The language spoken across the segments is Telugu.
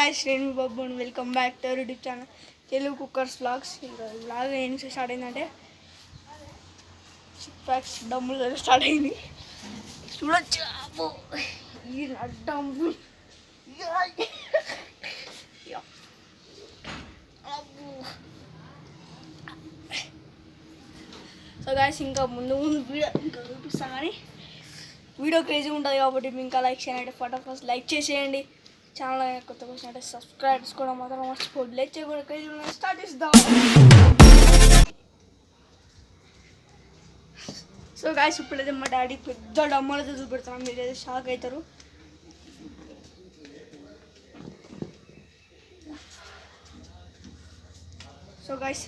guys, Renu Babu and welcome back to our YouTube channel Telugu Cookers Vlogs. Vlog ఏం స్టార్ట్ అయిందంటే సిక్స్ ప్యాక్స్ డమ్ములు స్టార్ట్ అయింది. చూడొచ్చు అబ్బో ఈ డమ్ము సో గాయస్ ఇంకా ముందు వీడియో ఇంకా చూపిస్తాను కానీ వీడియో క్రేజీ ఉంటుంది కాబట్టి ఇంకా లైక్ చేయండి. ఫటాఫట్ లైక్ చేసేయండి. ఛానల్ కొత్తగా వచ్చినట్టే సబ్స్క్రైబ్ చేసుకోవడం మాత్రం మర్చిపోదు. లైక్ చేయకుండా క్రేజీ స్టార్ట్ చేద్దాం. సో గాయస్ ఇప్పుడైతే మా డాడీ పెద్ద డమ్మలతో చూపెడతాను, మీరైతే షాక్ అవుతారు. సో గాయస్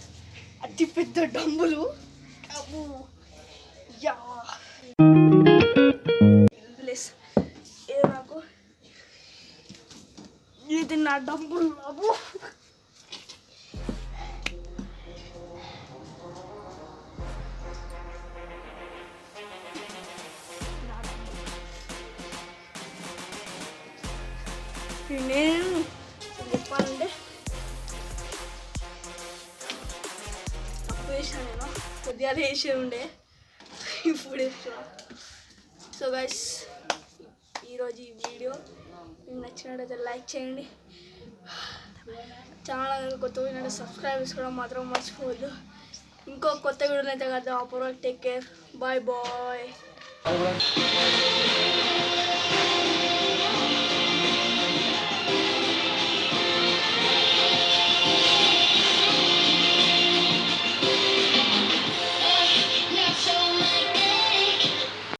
అతి పెద్ద డమ్ములు నాకు ఇది నా డబ్బులు బాబు. నేను చెప్పాలంటే తప్పు వేసాను, నేను కొద్దిగా వేసే ఉండే ఇప్పుడు వేస్తున్నా. సో గైస్ ఈరోజు ఈ వీడియో మీకు నచ్చినట్టయితే లైక్ చేయండి. ఛానల్ కొత్త వీడియో సబ్స్క్రైబ్ చేసుకోవడం మాత్రం మర్చిపోవద్దు. ఇంకో కొత్త వీడియోని అయితే కదా. అప్పుడు టేక్ కేర్, బాయ్ బాయ్.